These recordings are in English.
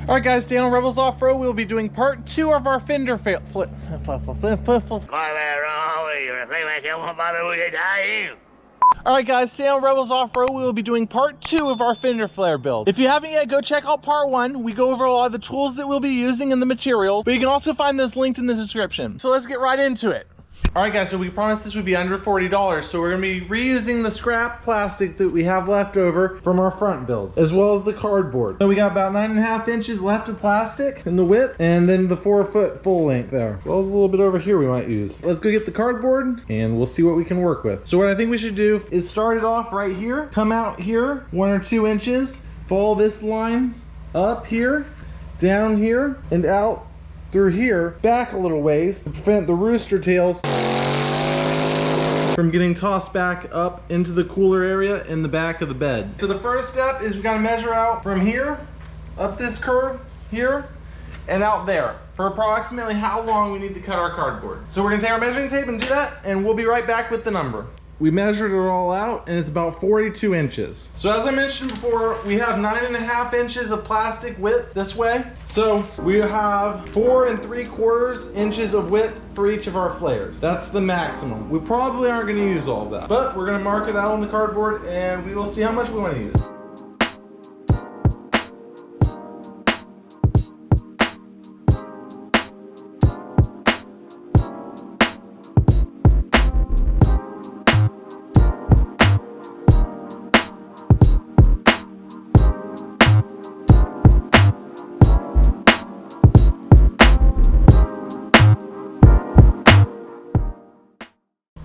Alright guys, today on Rebels Off-Road, we'll be doing part 2 of our Fender flip. Alright guys, today on Rebels Off-Road, we will be doing part 2 of our Fender flare build. If you haven't yet, go check out part 1. We go over a lot of the tools that we'll be using and the materials, but you can also find this linked in the description. So let's get right into it. Alright guys, so we promised this would be under $40, so we're going to be reusing the scrap plastic that we have left over from our front build, as well as the cardboard. So we got about 9.5 inches left of plastic in the width, and then the 4-foot full length there. As well as a little bit over here we might use. Let's go get the cardboard, and we'll see what we can work with. So what I think we should do is start it off right here, come out here 1 or 2 inches, follow this line up here, down here, and out through here, back a little ways to prevent the rooster tails from getting tossed back up into the cooler area in the back of the bed. So the first step is we gotta measure out from here, up this curve here, and out there for approximately how long we need to cut our cardboard. So we're gonna take our measuring tape and do that, and we'll be right back with the number. We measured it all out, and it's about 42 inches. So as I mentioned before, we have 9.5 inches of plastic width this way. So we have 4 3/4 inches of width for each of our flares. That's the maximum. We probably aren't gonna use all of that, but we're gonna mark it out on the cardboard, and we will see how much we wanna use.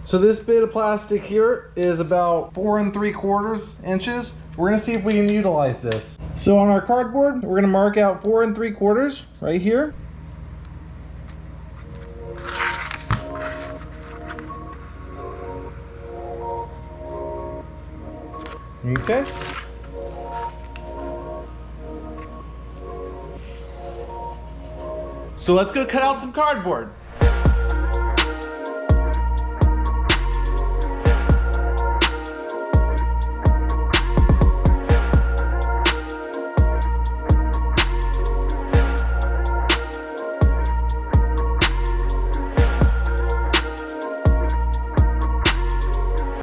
So this bit of plastic here is about 4 3/4 inches. We're gonna see if we can utilize this. So on our cardboard, we're gonna mark out 4 3/4 right here. Okay. So let's go cut out some cardboard.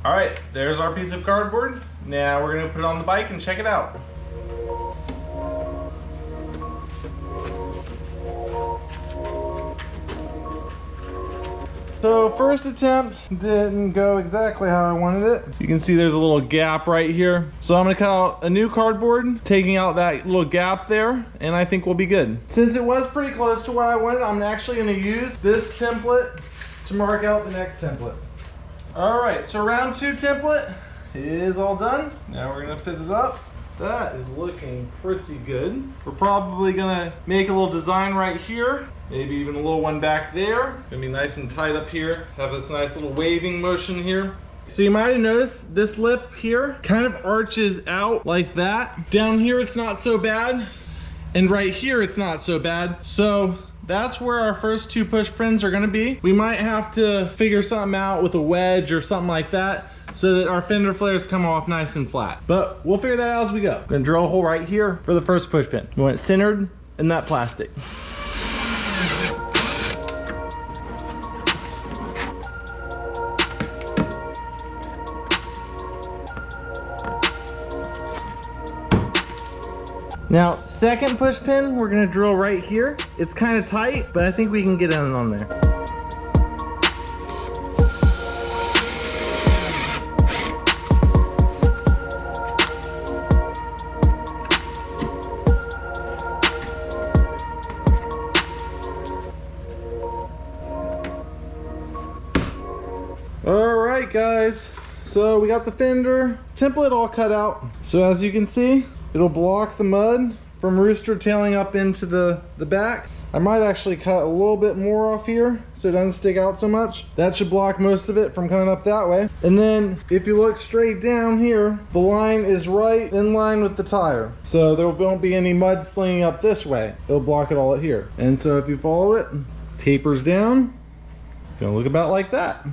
All right, there's our piece of cardboard. Now we're gonna put it on the bike and check it out. So first attempt didn't go exactly how I wanted it. You can see there's a little gap right here. So I'm gonna cut out a new cardboard, taking out that little gap there, and I think we'll be good. Since it was pretty close to what I wanted, I'm actually gonna use this template to mark out the next template. All right, so round 2 template is all done. Now we're gonna fit it up. That is looking pretty good. We're probably gonna make a little design right here, maybe even a little one back there. Gonna be nice and tight up here. Have this nice little waving motion here. So you might have noticed this lip here kind of arches out like that. Down here it's not so bad, and right here it's not so bad. So that's where our first 2 push pins are gonna be. We might have to figure something out with a wedge or something like that so that our fender flares come off nice and flat. But we'll figure that out as we go. Gonna drill a hole right here for the first push pin. We want it centered in that plastic. Now, second push pin, we're gonna drill right here. It's kind of tight, but I think we can get in on there. All right, guys. So we got the fender template all cut out. So as you can see, it'll block the mud from rooster tailing up into the back. I might actually cut a little bit more off here so it doesn't stick out so much. That should block most of it from coming up that way. And then if you look straight down here, the line is right in line with the tire. So there won't be any mud slinging up this way. It'll block it all at here. And so if you follow it, tapers down, it's gonna look about like that.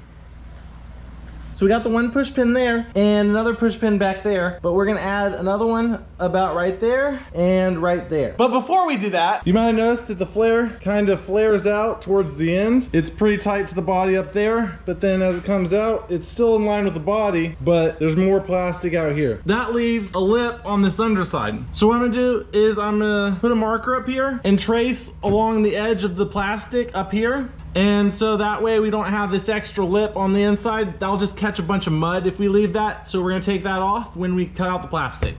So we got the one push pin there and another push pin back there, but we're gonna add another one about right there and right there. But before we do that, you might have noticed that the flare kind of flares out towards the end. It's pretty tight to the body up there, but then as it comes out, it's still in line with the body, but there's more plastic out here. That leaves a lip on this underside. So what I'm gonna do is I'm gonna put a marker up here and trace along the edge of the plastic up here. And so that way we don't have this extra lip on the inside. That'll just catch a bunch of mud if we leave that. So we're gonna take that off when we cut out the plastic.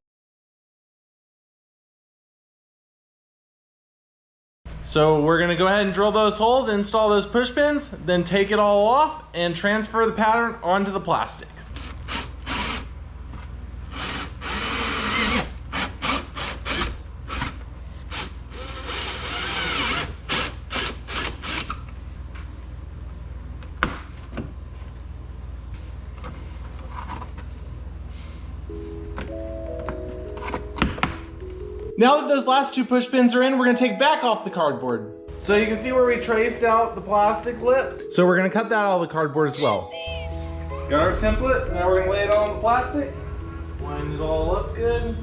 So we're gonna go ahead and drill those holes, install those push pins, then take it all off and transfer the pattern onto the plastic. Now that those last two push pins are in, we're gonna take back off the cardboard. So you can see where we traced out the plastic lip. So we're gonna cut that out of the cardboard as well. Got our template, now we're gonna lay it on the plastic. Line it all up good.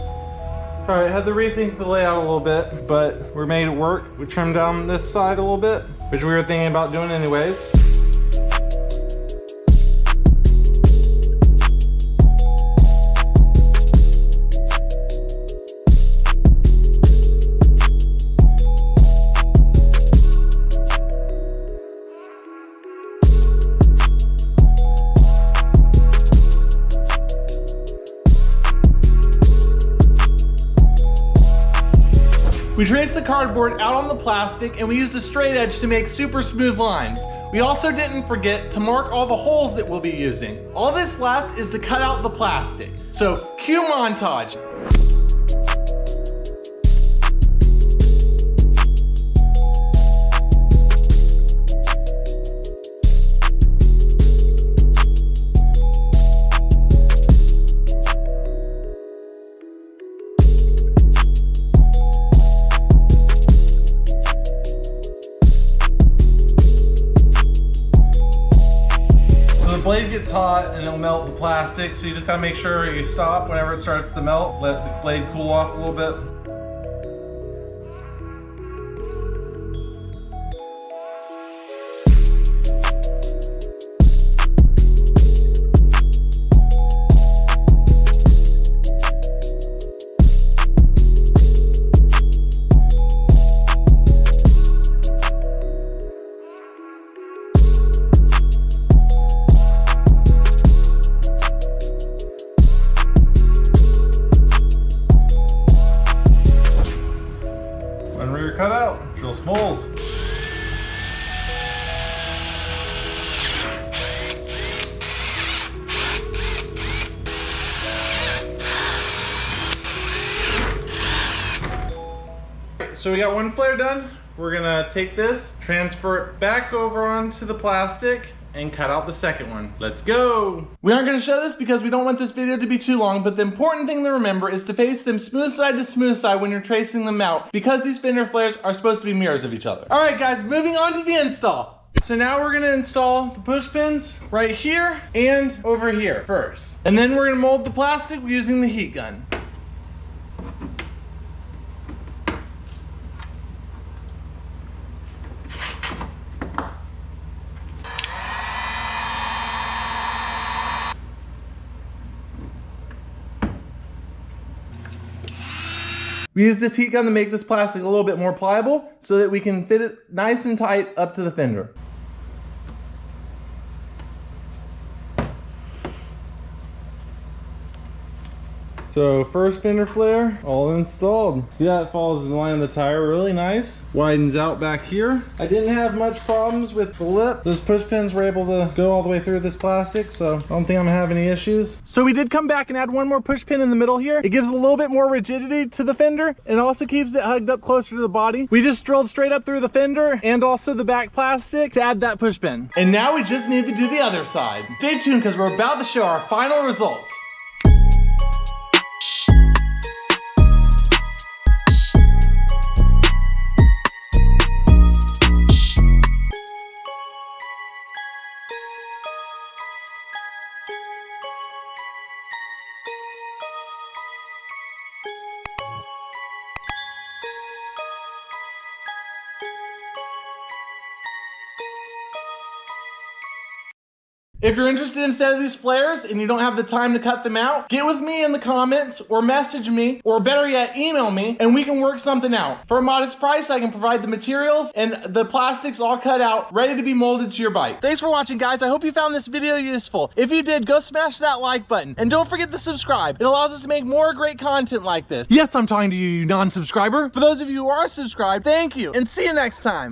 All right, had to rethink the layout a little bit, but we made it work. We trimmed down this side a little bit, which we were thinking about doing anyways. We traced the cardboard out on the plastic and we used a straight edge to make super smooth lines. We also didn't forget to mark all the holes that we'll be using. All that's left is to cut out the plastic. So cue montage. Blade gets hot and it'll melt the plastic, so you just gotta make sure you stop whenever it starts to melt. Let the blade cool off a little bit. Cut out, drill some holes. So we got one flare done. We're gonna take this, transfer it back over onto the plastic, and cut out the second one. Let's go. We aren't gonna show this because we don't want this video to be too long, but the important thing to remember is to face them smooth side to smooth side when you're tracing them out, because these fender flares are supposed to be mirrors of each other. All right guys, moving on to the install. So now we're gonna install the push pins right here and over here first. And then we're gonna mold the plastic using the heat gun. We use this heat gun to make this plastic a little bit more pliable so that we can fit it nice and tight up to the fender. So first fender flare, all installed. See how it falls in line of the tire, really nice. Widens out back here. I didn't have much problems with the lip. Those push pins were able to go all the way through this plastic, so I don't think I'm gonna have any issues. So we did come back and add one more push pin in the middle here. It gives a little bit more rigidity to the fender and also keeps it hugged up closer to the body. We just drilled straight up through the fender and also the back plastic to add that push pin. And now we just need to do the other side. Stay tuned because we're about to show our final results. If you're interested in a set of these flares and you don't have the time to cut them out, get with me in the comments or message me, or better yet, email me, and we can work something out. For a modest price, I can provide the materials and the plastics all cut out, ready to be molded to your bike. Thanks for watching, guys. I hope you found this video useful. If you did, go smash that like button. And don't forget to subscribe. It allows us to make more great content like this. Yes, I'm talking to you, you non-subscriber. For those of you who are subscribed, thank you, and see you next time.